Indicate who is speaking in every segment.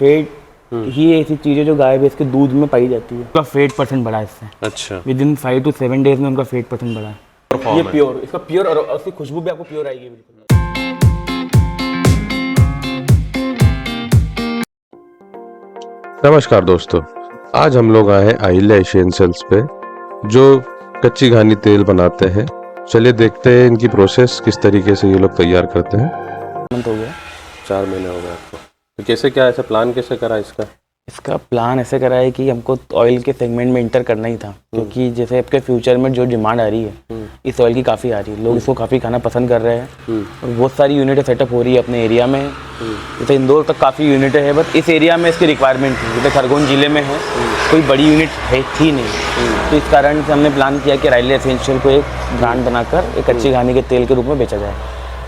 Speaker 1: Fat ही ऐसी चीज़ है जो गाय भैंस के दूध में पाई जाती है। उसका फैट परसेंट बढ़ा है इससे।
Speaker 2: अच्छा,
Speaker 1: विद इन 5 to 7 डेज में उनका फैट परसेंट बढ़ा है। ये
Speaker 2: है।
Speaker 1: प्योर, इसका प्योर और उसकी खुशबू भी आपको प्योर आएगी बिल्कुल।
Speaker 2: नमस्कार दोस्तों, आज हम लोग आए हैं अहिल्या एसेंशियल्स पे जो कच्ची घानी तेल बनाते हैं। चलिए देखते हैं इनकी प्रोसेस किस तरीके से ये लोग तैयार करते हैं।
Speaker 1: मंथ हो गया,
Speaker 2: 4 महीने हो गए आपको। तो कैसे क्या ऐसा प्लान कैसे करा इसका?
Speaker 1: इसका प्लान ऐसे करा है कि हमको ऑयल के सेगमेंट में इंटर करना ही था, क्योंकि जैसे आपके फ्यूचर में जो डिमांड आ रही है इस ऑयल की काफ़ी आ रही है, लोग इसको काफ़ी खाना पसंद कर रहे हैं और बहुत सारी यूनिटें सेटअप हो रही है अपने एरिया में। जैसे इंदौर तक काफ़ी यूनिटें हैं, बट इस एरिया में इसकी रिक्वायरमेंट थी। जैसे खरगोन जिले में है कोई बड़ी यूनिट थी नहीं, तो इस कारण से हमने प्लान किया कि अहिल्या एसेंशियल को एक ब्रांड बनाकर एक कच्ची घानी के तेल के रूप में बेचा जाए।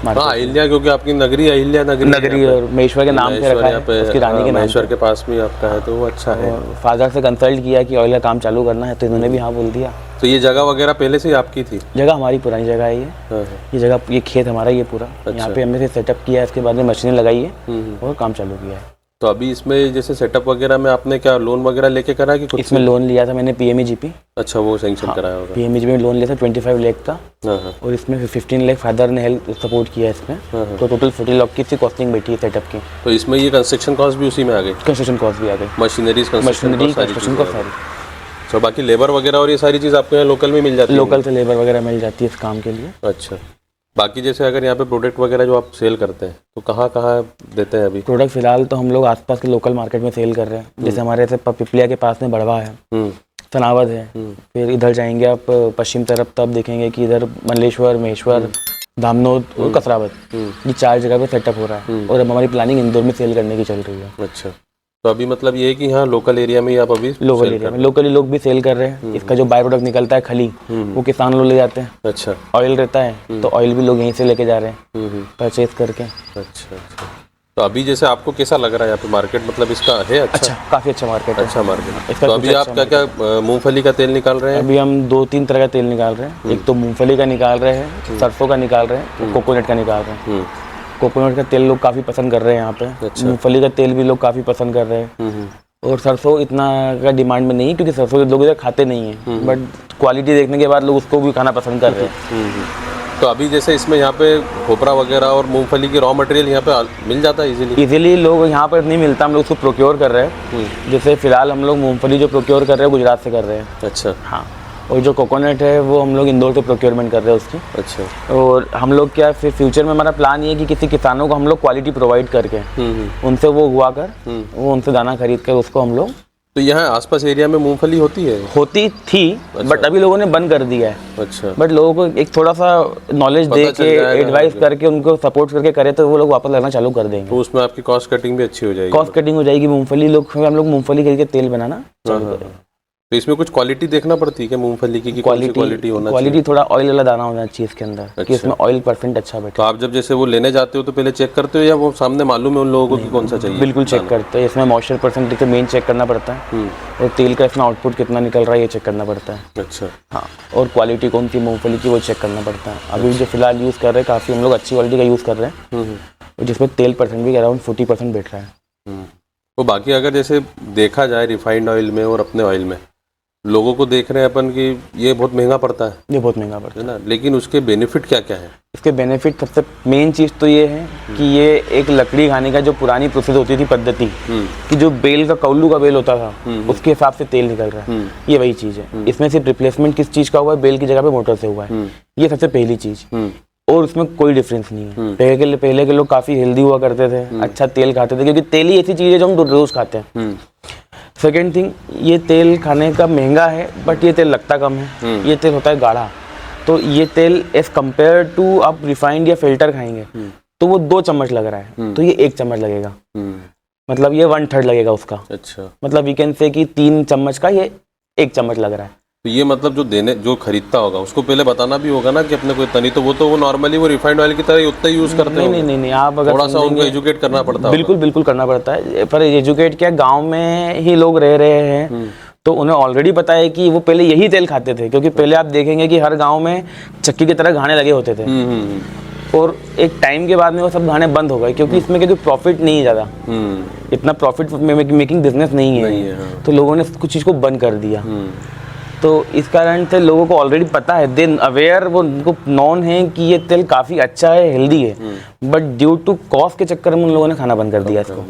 Speaker 2: हाँ, अहिल्या, क्योंकि आपकी नगरी अहिल्या
Speaker 1: नगरी और महेश्वर के नाम पे रखा है, उसकी रानी के नाम।
Speaker 2: महेश्वर के पास में आपका है तो वो अच्छा है।
Speaker 1: फादर से कंसल्ट किया कि ऑयल का काम चालू करना है, तो इन्होंने भी हाँ बोल दिया।
Speaker 2: तो ये जगह वगैरह पहले से ही आपकी थी?
Speaker 1: जगह हमारी पुरानी जगह है ये जगह, ये खेत हमारा ये पूरा। यहाँ पे हमने सेटअप किया है, इसके बाद में मशीनें लगाई है और काम चालू किया है।
Speaker 2: तो अभी इसमें जैसे सेटअप वगैरह में आपने क्या लोन वगैरह लेके करा कि खुद
Speaker 1: इसमें लोन लिया था मैंने PMEGP।
Speaker 2: अच्छा, वो सैंक्शन कराया होगा।
Speaker 1: PMEGP में लोन लिया था 25 लाख का, और इसमें 15 लाख फादर ने हेल्प सपोर्ट किया इसमें, तो टोटल 40 लाख की कॉस्टिंग बैठी है सेटअप की।
Speaker 2: तो इसमें ये कंस्ट्रक्शन कॉस्ट भी उसी में आ गई?
Speaker 1: कंस्ट्रक्शन कॉस्ट भी आ गई,
Speaker 2: मशीनरीज
Speaker 1: कंस्ट्रक्शन कॉस्ट सारी।
Speaker 2: तो बाकी लेबर वगैरह और ये सारी चीज़ आपको यहाँ लोकल में मिल जाती है?
Speaker 1: लोकल से लेबर वगैरह मिल जाती है इस काम के लिए।
Speaker 2: अच्छा, बाकी जैसे अगर यहाँ पे प्रोडक्ट वगैरह जो आप सेल करते हैं तो कहाँ कहाँ देते हैं अभी?
Speaker 1: प्रोडक्ट फिलहाल तो हम लोग आसपास के लोकल मार्केट में सेल कर रहे हैं। जैसे हमारे ऐसे पिपलिया के पास में बड़वा है, सनावद है, फिर इधर जाएंगे आप पश्चिम तरफ तो आप देखेंगे कि इधर मल्लेश्वर, महेश्वर, धामनोद और कसरावत, ये 4 जगह पे सेटअप हो रहा है। और अब हमारी प्लानिंग इंदौर में सेल करने की चल रही है।
Speaker 2: अच्छा, तो अभी मतलब ये है कि यहाँ लोकल एरिया में ही आप अभी
Speaker 1: लोकल एरिया में लोकली लोग भी सेल कर रहे हैं। इसका जो बाय प्रोडक्ट निकलता है खली, वो किसान लोग ले जाते हैं।
Speaker 2: अच्छा,
Speaker 1: ऑयल रहता है तो ऑयल भी लोग यहीं से लेके जा रहे हैं परचेज करके।
Speaker 2: अच्छा, तो अभी जैसे आपको कैसा लग रहा है यहाँ पे मार्केट, मतलब इसका है अच्छा?
Speaker 1: काफी अच्छा मार्केट है।
Speaker 2: अच्छा मार्केट। तो अभी आप क्या क्या मूंगफली का तेल निकाल रहे हैं?
Speaker 1: अभी हम 2-3 तरह का तेल निकाल रहे हैं। एक तो मूंगफली का निकाल रहे हैं, सरसों का निकाल रहे हैं, कोकोनट का निकाल रहे हैं। कोकोनट का तेल लोग काफी पसंद कर रहे हैं यहाँ पे। मूंगफली का तेल भी लोग काफी पसंद कर रहे हैं। और सरसों इतना का डिमांड में नहीं है, क्योंकि सरसों लोग इधर खाते नहीं है, बट क्वालिटी देखने के बाद लोग उसको भी खाना पसंद कर रहे हैं।
Speaker 2: तो अभी जैसे इसमें यहाँ पे खोपरा वगैरह और मूंगफली की रॉ मटेरियल यहाँ पे मिल जाता है इजीली?
Speaker 1: लोग यहाँ पर नहीं मिलता, हम लोग उसको प्रोक्योर कर रहे हैं। जैसे फिलहाल हम लोग मूंगफली जो प्रोक्योर कर रहे हैं गुजरात से कर रहे हैं।
Speaker 2: अच्छा,
Speaker 1: हाँ, और जो कोकोनट है वो हम लोग इंदौर से प्रोक्योरमेंट कर रहे हैं उसकी।
Speaker 2: अच्छा, और
Speaker 1: हम लोग क्या फिर फ्यूचर में हमारा प्लान ये है कि किसी किसानों को हम लोग क्वालिटी प्रोवाइड करके उनसे वो उगवा कर वो उनसे दाना खरीद कर उसको हम लोग।
Speaker 2: तो यहाँ आसपास एरिया में मूंगफली होती
Speaker 1: थी। अच्छा। बट अभी लोगों ने बंद कर दिया है।
Speaker 2: अच्छा,
Speaker 1: बट लोगों को एक थोड़ा सा नॉलेज दे के एडवाइस करके उनको सपोर्ट करके करे तो वो लोग वापस लगना चालू कर देंगे।
Speaker 2: तो उसमें आपकी कॉस्ट कटिंग भी अच्छी हो जाएगी?
Speaker 1: कॉस्ट कटिंग हो जाएगी। मूंगफली हम लोग मूंगफली खरीद के तेल बनाना चालू करेंगे।
Speaker 2: तो इसमें कुछ क्वालिटी देखना पड़ती है क्या मूंगफली की? क्वालिटी होना
Speaker 1: क्वालिटी थोड़ा ऑयल वाला दाना होना चाहिए इसके अंदर। अच्छा। कि इसमें ऑयल परसेंट अच्छा बैठे।
Speaker 2: तो आप जब जैसे वो लेने जाते हो तो पहले चेक करते हो या वो सामने मालूम है उन लोगों को कि कौन सा चाहिए?
Speaker 1: बिल्कुल चेक करते हैं। इसमें मॉइस्चर परसेंट तो मेन चेक करना पड़ता है, और तेल का इसमें आउटपुट कितना निकल रहा है ये चेक करना पड़ता है।
Speaker 2: अच्छा,
Speaker 1: हाँ, और क्वालिटी कौन सी मूंगफली की वो चेक करना पड़ता है। अभी जो फिलहाल यूज़ कर रहे हैं काफ़ी हम लोग अच्छी क्वालिटी का यूज़ कर रहे हैं, जिसमें तेल परसेंट भी अराउंड 40% बैठ रहा है।
Speaker 2: तो बाकी अगर जैसे देखा जाए रिफाइंड ऑयल में और अपने ऑयल में, लोगों को देख रहे हैं अपन कि ये बहुत महंगा पड़ता है,
Speaker 1: ये बहुत महंगा पड़ता है
Speaker 2: ना, लेकिन उसके बेनिफिट क्या क्या है?
Speaker 1: इसके बेनिफिट सबसे मेन चीज़ तो ये है कि ये एक लकड़ी खाने का जो पुरानी प्रोसेस होती थी पद्धति कि जो बेल का कौल्लू का बेल होता था उसके हिसाब से तेल निकल रहा है, ये वही चीज़ है। इसमें सिर्फ रिप्लेसमेंट किस चीज़ का हुआ है? बेल की जगह पे मोटर से हुआ है, ये सबसे पहली चीज़। और उसमें कोई डिफरेंस नहीं है। पहले के लोग काफ़ी हेल्दी हुआ करते थे, अच्छा तेल खाते थे, क्योंकि तेल ही ऐसी चीज़ है जो हम रोज़ खाते हैं। सेकेंड थिंग, ये तेल खाने का महंगा है बट ये तेल लगता कम है। ये तेल होता है गाढ़ा, तो ये तेल एज कम्पेयर टू आप रिफाइंड या फिल्टर खाएंगे तो वो 2 चम्मच लग रहा है, तो ये 1 चम्मच लगेगा। मतलब ये 1/3 लगेगा उसका।
Speaker 2: अच्छा,
Speaker 1: मतलब वी कैन से कि 3 चम्मच का ये 1 चम्मच लग रहा है।
Speaker 2: तो ये मतलब जो खरीदता होगा उसको पहले बताना भी होगा ना कि अपने को इतना नहीं, तो वो नॉर्मली वो रिफाइंड ऑयल की तरह उतना ही यूज करते हैं।
Speaker 1: नहीं, आप अगर
Speaker 2: थोड़ा सा उनको एजुकेट करना पड़ता है।
Speaker 1: बिल्कुल करना पड़ता है। पर एजुकेट क्या, गाँव में ही लोग रह रहे हैं तो उन्हें ऑलरेडी पता है कि वो पहले यही तेल खाते थे, क्योंकि पहले आप देखेंगे कि हर गाँव में चक्की की तरह घाने लगे होते थे। और एक टाइम के बाद में वो सब घाने बंद हो गए, क्योंकि इसमें कोई प्रॉफिट नहीं है ज़्यादा, इतना प्रॉफिट मेकिंग बिजनेस नहीं है,
Speaker 2: हाँ।
Speaker 1: तो लोगों ने कुछ चीज़ को बंद कर दिया। तो इस कारण से लोगों को ऑलरेडी पता है, देन अवेयर, वो उनको नॉन है कि ये तेल काफ़ी अच्छा है, हेल्दी है, बट ड्यू टू कॉस्ट के चक्कर में उन लोगों ने खाना बंद कर दिया इसको।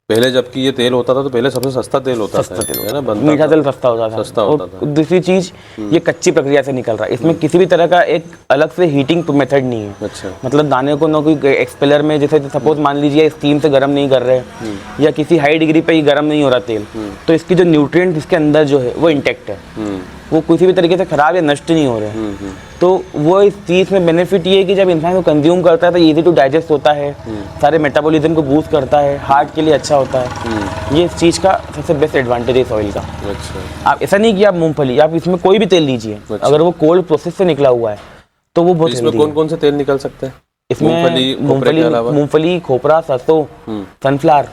Speaker 2: पहले जबकि ये तेल होता था तो पहले सबसे सस्ता तेल होता था, है ना, बनता
Speaker 1: मीठा
Speaker 2: था।
Speaker 1: तेल सस्ता होता था। और दूसरी चीज, ये कच्ची प्रक्रिया से निकल रहा है, इसमें किसी भी तरह का एक अलग से हीटिंग मेथड नहीं है।
Speaker 2: अच्छा।
Speaker 1: मतलब दाने को ना कोई एक्सपेलर में, जैसे सपोज मान लीजिए स्टीम से गर्म नहीं कर रहे, या किसी हाई डिग्री पे ही गर्म नहीं हो रहा तेल, तो इसकी जो न्यूट्रिएंट इसके अंदर जो है वो इंटेक्ट है, वो किसी भी तरीके से खराब या नष्ट नहीं हो रहे हैं। तो वो इस चीज़ में बेनिफिट ये है कि जब इंसान को कंज्यूम करता है तो इजी टू डाइजेस्ट होता है, सारे मेटाबॉलिज्म को बूस्ट करता है, हार्ट के लिए अच्छा होता है। ये इस चीज़ का सबसे बेस्ट एडवांटेज है इस ऑयल का।
Speaker 2: अच्छा।
Speaker 1: आप ऐसा नहीं कि आप मूंगफली, आप इसमें कोई भी तेल लीजिए, अगर वो कोल्ड प्रोसेस से निकला हुआ है तो वो बहुत
Speaker 2: इसमें
Speaker 1: हेल्दी है।
Speaker 2: कौन कौन से तेल निकल सकते हैं?
Speaker 1: इसमें मूंगफली, खोपरा, सरसों, सनफ्लावर,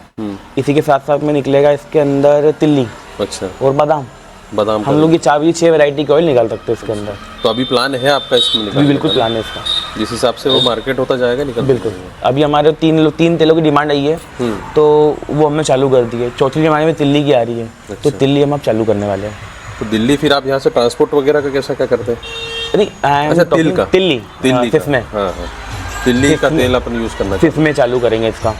Speaker 1: इसी के साथ साथ में निकलेगा इसके अंदर तिल्ली,
Speaker 2: अच्छा,
Speaker 1: और बादाम। हम लोग ये 4-6 वैरायटी के ऑयल निकाल सकते हैं इसके अंदर।
Speaker 2: तो अभी प्लान है आपका इसमें निकालने का?
Speaker 1: बिल्कुल प्लान है इसका,
Speaker 2: जिस हिसाब से वो मार्केट होता जाएगा निकल।
Speaker 1: बिल्कुल। अभी हमारे 3 तेलों की डिमांड आई है, तो वो हमने चालू कर दी है। चौथी हमारे में तिल्ली की आ रही है, तो तिल्ली हम अब चालू करने वाले हैं।
Speaker 2: तो दिल्ली फिर आप यहाँ से ट्रांसपोर्ट वगैरह का कैसा क्या करते हैं?
Speaker 1: नहीं,
Speaker 2: अच्छा, तिल का,
Speaker 1: तिल्ली
Speaker 2: का,
Speaker 1: में,
Speaker 2: हाँ, दिल्ली का तेल अपन यूज करना
Speaker 1: सिर्फ में चालू करेंगे इसका।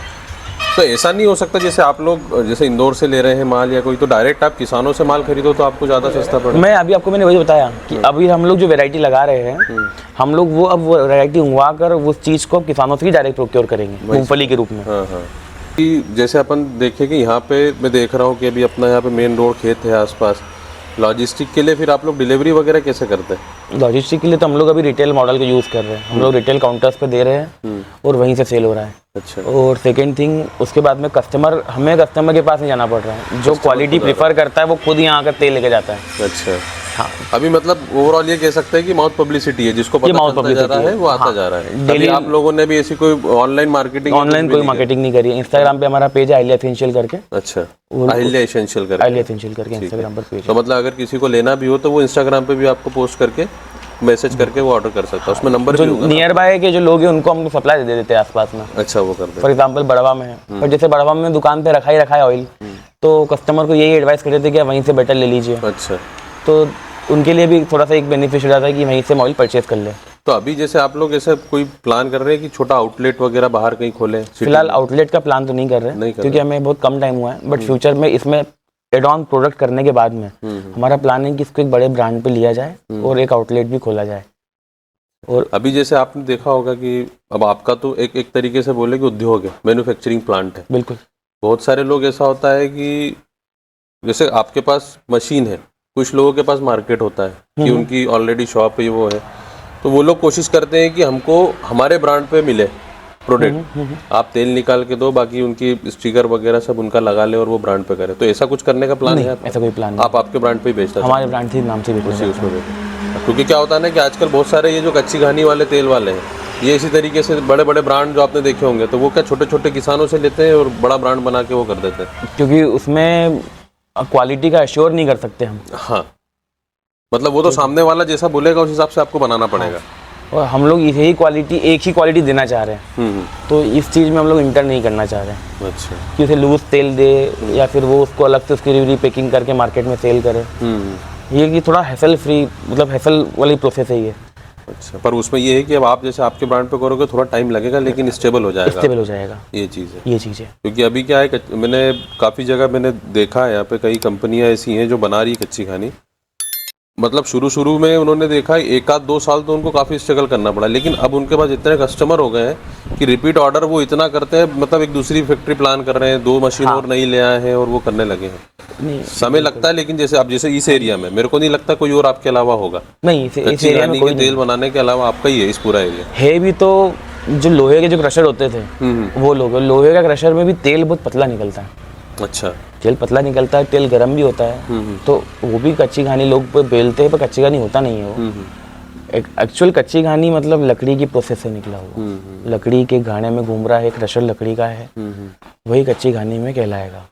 Speaker 2: तो ऐसा नहीं हो सकता जैसे आप लोग जैसे इंदौर से ले रहे हैं माल या कोई, तो डायरेक्ट आप किसानों से माल खरीदो तो आपको ज़्यादा सस्ता पड़े?
Speaker 1: मैंने वही बताया कि अभी हम लोग जो वैरायटी लगा रहे हैं, हम लोग वो अब वैरायटी उंगवा कर उस चीज़ को किसानों से ही डायरेक्ट प्रोक्योर करेंगे मूंगफली के रूप में।
Speaker 2: हाँ हाँ। कि जैसे अपन देखें कि यहाँ पे मैं देख रहा हूँ कि अभी अपना यहाँ पे मेन रोड खेत है आसपास, लॉजिस्टिक के लिए फिर आप लोग डिलीवरी वगैरह कैसे करते हैं?
Speaker 1: लॉजिस्टिक के लिए तो हम लोग अभी रिटेल मॉडल का यूज़ कर रहे हैं, हम लोग रिटेल काउंटर्स पे दे रहे हैं और वहीं से सेल हो रहा है। अच्छा। और सेकेंड थिंग, उसके बाद में हमें कस्टमर के पास नहीं जाना पड़ रहा है, जो क्वालिटी प्रीफर करता है वो खुद यहाँ आकर तेल लेके जाता है।
Speaker 2: अच्छा। हाँ। अभी मतलब ओवरऑल ये कह सकते हैं कि माउथ पब्लिसिटी है, जिसको पता चलता जा रहा है वो आता जा रहा है। डेली आप लोगों ने भी ऐसी कोई ऑनलाइन मार्केटिंग
Speaker 1: कोई मार्केटिंग नहीं करी है। इंस्टाग्राम पे हमारा पेज है अहिल्या एसेंशियल करके।
Speaker 2: अच्छा, अहिल्या एसेंशियल करके
Speaker 1: इंस्टाग्राम पर पेज।
Speaker 2: तो मतलब अगर किसी को लेना भी हो तो वो इंस्टाग्राम पे भी आपको पोस्ट करके मैसेज करके वो ऑर्डर कर सकता है, उसमें नंबर भी होगा।
Speaker 1: नियर बाय के जो लोग हैं उनको हम सप्लाई दे देते हैं आसपास में।
Speaker 2: अच्छा, वो करते हैं।
Speaker 1: फॉर एग्जांपल बड़वा में है, पर जैसे बड़वा में दुकान पे रखा है ऑयल, तो कस्टमर को यही एडवाइस करते थे कि वहीं से बेटर ले लीजिए।
Speaker 2: अच्छा।
Speaker 1: तो उनके लिए भी थोड़ा सा एक बेनिफिट हो जाता है कि वहीं से ऑयल परचेज कर ले।
Speaker 2: तो अभी जैसे आप लोग ऐसा कोई प्लान कर रहे हैं कि छोटा आउटलेट वगैरह बाहर कहीं खोलें?
Speaker 1: फिलहाल आउटलेट का प्लान तो नहीं कर रहे, क्योंकि हमें बहुत कम टाइम हुआ है, बट फ्यूचर में इसमें एड ऑन प्रोडक्ट करने के बाद में हमारा प्लान है कि इसको एक बड़े ब्रांड पे लिया जाए और एक आउटलेट भी खोला जाए।
Speaker 2: और अभी जैसे आपने देखा होगा कि अब आपका तो एक तरीके से बोले कि उद्योग है, मैन्युफैक्चरिंग प्लांट है।
Speaker 1: बिल्कुल।
Speaker 2: बहुत सारे लोग ऐसा होता है कि जैसे आपके पास मशीन है, कुछ लोगों के पास मार्केट होता है कि उनकी ऑलरेडी शॉप है, वो है, तो वो लोग कोशिश करते हैं कि हमको हमारे ब्रांड पे मिले प्रोडक्ट, आप तेल निकाल के दो, बाकी उनकी स्टिकर वगैरह सब उनका लगा ले और वो ब्रांड पे करे। तो ऐसा कुछ करने का प्लान है?
Speaker 1: ऐसा कोई प्लान नहीं।
Speaker 2: आप आपके ब्रांड पे ही बेचते हैं?
Speaker 1: हमारे ब्रांड से नाम से बेचते हैं।
Speaker 2: क्योंकि क्या होता है ना कि आजकल बहुत सारे ये जो कच्ची घानी वाले तेल वाले हैं, ये इसी तरीके से बड़े बड़े ब्रांड जो आपने देखे होंगे, तो वो क्या छोटे छोटे किसानों से लेते हैं और बड़ा ब्रांड बना के वो कर देते हैं,
Speaker 1: क्योंकि उसमें क्वालिटी का एश्योर नहीं कर सकते हम।
Speaker 2: हाँ, मतलब वो तो सामने वाला जैसा बोलेगा उस हिसाब से आपको बनाना पड़ेगा।
Speaker 1: और हम लोग यही क्वालिटी, एक ही क्वालिटी देना चाह रहे हैं, तो इस चीज़ में हम लोग इंटर नहीं करना चाह रहे हैं। अच्छा। कि उसे लूज तेल दे या फिर वो उसको अलग से उसकी रीपैकिंग करके मार्केट में सेल करे, ये कि थोड़ा हैसल फ्री, मतलब हैसल वाली प्रोसेस है ये।
Speaker 2: अच्छा, पर उसमें ये है कि अब आप जैसे आपके ब्रांड पे करोगे थोड़ा टाइम लगेगा, लेकिन स्टेबल हो जाएगा। ये चीज़ है। क्योंकि अभी क्या है, मैंने काफ़ी जगह मैंने देखा है, यहाँ पे कई कंपनियां ऐसी हैं जो बना रही है कच्ची घानी। मतलब शुरू में उन्होंने देखा 1-2 साल तो उनको काफ़ी स्ट्रगल करना पड़ा, लेकिन अब उनके पास इतने कस्टमर हो गए हैं कि रिपीट ऑर्डर वो इतना करते हैं, मतलब एक दूसरी फैक्ट्री प्लान कर रहे हैं, 2 मशीन और नई ले आए हैं और वो करने लगे हैं। समय लगता है, लेकिन जैसे इस एरिया में मेरे को नहीं लगता कोई और आपके अलावा होगा।
Speaker 1: नहीं, इस एरिया में कोई
Speaker 2: तेल बनाने के अलावा आपका ही है इस पूरा एरिया
Speaker 1: है। भी तो जो लोहे के जो क्रशर होते थे वो लोहे का क्रशर में भी तेल बहुत पतला निकलता है।
Speaker 2: अच्छा।
Speaker 1: तेल पतला निकलता है, तेल गर्म भी होता है, तो वो भी कच्ची घानी लोग बेलते हैं, पर कच्ची घानी होता नहीं है वो। एक्चुअल कच्ची घानी मतलब लकड़ी की प्रोसेस से निकला हुआ, लकड़ी के घाने में घूम रहा है, क्रशर लकड़ी का है, वही कच्ची घानी में कहलाएगा।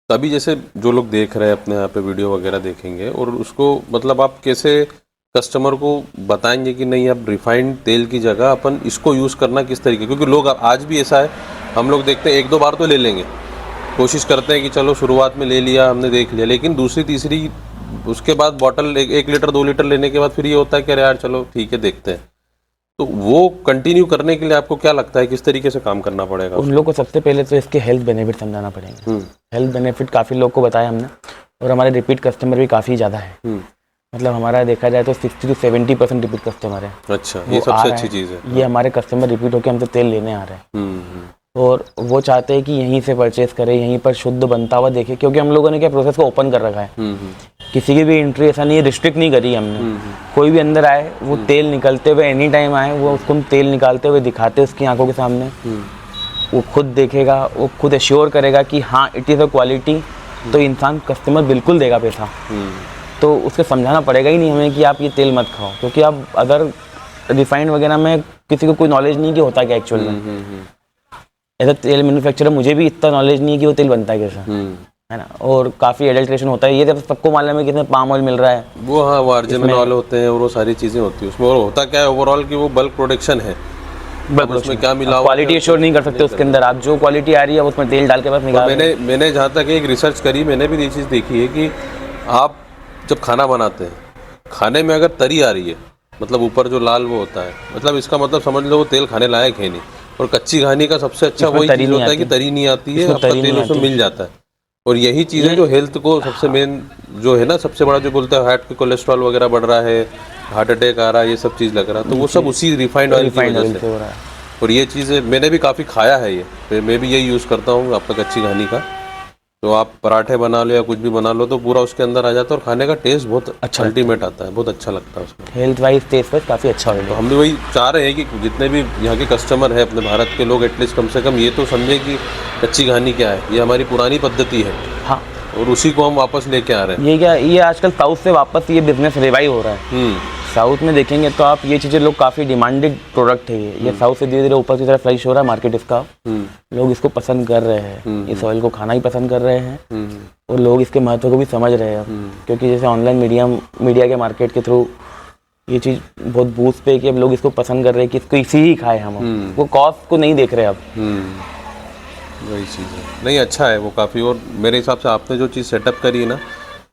Speaker 2: तभी जैसे जो लोग देख रहे हैं अपने यहाँ पे वीडियो वगैरह देखेंगे और उसको मतलब आप कैसे कस्टमर को बताएंगे कि नहीं, अब रिफाइंड तेल की जगह अपन इसको यूज़ करना किस तरीके, क्योंकि लोग आज भी ऐसा है, हम लोग देखते हैं 1-2 बार तो ले लेंगे, कोशिश करते हैं कि चलो शुरुआत में ले लिया हमने, देख लिया, लेकिन दूसरी तीसरी उसके बाद बॉटल 1 लीटर 2 लीटर लेने के बाद फिर ये होता है कि अरे यार चलो ठीक है देखते हैं। तो वो कंटिन्यू करने के लिए आपको क्या लगता है किस तरीके से काम करना पड़ेगा?
Speaker 1: उन लोगों को सबसे पहले तो इसके हेल्थ बेनिफिट समझाना पड़ेगा। हेल्थ बेनिफिट काफ़ी लोग को बताया हमने, और हमारे रिपीट कस्टमर भी काफ़ी ज़्यादा है। मतलब हमारा देखा जाए तो 60 से 70% रिपीट कस्टमर है।
Speaker 2: अच्छा, ये सबसे अच्छी चीज़ है।
Speaker 1: ये हमारे कस्टमर रिपीट होकर हमसे तेल लेने आ रहे हैं, और वो चाहते हैं कि यहीं से परचेस करें, यहीं पर शुद्ध बनता हुआ देखें, क्योंकि हम लोगों ने क्या प्रोसेस को ओपन कर रखा है। किसी की भी एंट्री ऐसा नहीं है, रिस्ट्रिक्ट नहीं करी हमने। कोई भी अंदर आए, वो तेल निकलते हुए एनी टाइम आए, वो उसको तेल निकालते हुए दिखाते उसकी आंखों के सामने, वो खुद देखेगा, वो खुद एश्योर करेगा कि हाँ इट इज़ अ क्वालिटी, तो इंसान कस्टमर बिल्कुल देगा पैसा। तो उसको समझाना पड़ेगा ही नहीं हमें कि आप ये तेल मत खाओ, क्योंकि आप अगर रिफाइंड वगैरह में किसी को कोई नॉलेज नहीं कि होता क्या एक्चुअल में। एज अ तेल मैन्युफैक्चरर मुझे भी इतना नॉलेज नहीं है कि वो तेल बनता है कैसा, है ना, और काफ़ी एडल्ट्रेशन होता है। ये जब सबको मालूम है कि इसमें पाम ऑयल मिल रहा है,
Speaker 2: वो हाँ वो आर्जिनिन ऑयल होते हैं और वो सारी चीज़ें होती है उसमें, और होता क्या है ओवरऑल कि वो बल्क प्रोडक्शन है, उसमें क्या मिला,
Speaker 1: क्वालिटी एश्योर नहीं कर सकते उसके अंदर। आप जो क्वालिटी आ रही है उसमें तेल डाल के बस निकाल।
Speaker 2: मैंने जहाँ तक एक रिसर्च करी, मैंने भी ये चीज़ देखी है कि आप जब खाना बनाते हैं, खाने में अगर तरी आ रही है, मतलब ऊपर जो लाल वो होता है, मतलब इसका मतलब समझ लो वो तेल खाने लायक है नहीं। और कच्ची घानी का सबसे अच्छा वही चीज़ होता है कि तरी नहीं आती है, आपका तेल उसमें मिल जाता है। और यही चीज़ें जो हेल्थ को सबसे मेन जो है ना, सबसे बड़ा जो बोलते हैं हार्ट के कोलेस्ट्रॉल वगैरह बढ़ रहा है, हार्ट अटैक आ रहा है, ये सब चीज़ लग रहा है, तो वो सब उसी रिफाइंड ऑयल की वजह से हो रहा है। और ये चीज़ें मैंने भी काफ़ी खाया है, ये मैं भी यही यूज़ करता हूँ आपका कच्ची घानी का। तो आप पराठे बना लो या कुछ भी बना लो तो पूरा उसके अंदर आ जाता है, और खाने का टेस्ट बहुत अच्छा अल्टीमेट आता है, बहुत अच्छा लगता है उसमें।
Speaker 1: हेल्थ वाइज टेस्ट वाइज काफ़ी अच्छा होगा।
Speaker 2: तो हम भी वही चाह रहे हैं कि जितने भी यहाँ के कस्टमर है अपने भारत के लोग, एटलीस्ट कम से कम ये तो समझे कि कच्ची घानी क्या है, ये हमारी पुरानी पद्धति है। हाँ, और उसी को हम वापस लेके आ रहे हैं।
Speaker 1: ये क्या, ये आजकल साउथ से वापस ये बिजनेस रिवाइव हो रहा है। साउथ में देखेंगे तो आप ये चीज़ें लोग काफ़ी डिमांडेड प्रोडक्ट है ये साउथ से धीरे धीरे ऊपर की तरफ फ्लैश हो रहा है मार्केट इसका। लोग इसको पसंद कर रहे हैं, इस ऑयल को खाना ही पसंद कर रहे हैं, और लोग इसके महत्व को भी समझ रहे हैं अब, क्योंकि जैसे ऑनलाइन मीडिया के मार्केट के थ्रू ये चीज़ बहुत बूस्ट पे कि अब लोग इसको पसंद कर रहे हैं कि इसको इसी ही खाए हम, वो कॉस्ट को नहीं देख रहे अब।
Speaker 2: वही चीज़ है, नहीं अच्छा है वो काफ़ी। और मेरे हिसाब से आपने जो चीज़ सेटअप करी है ना,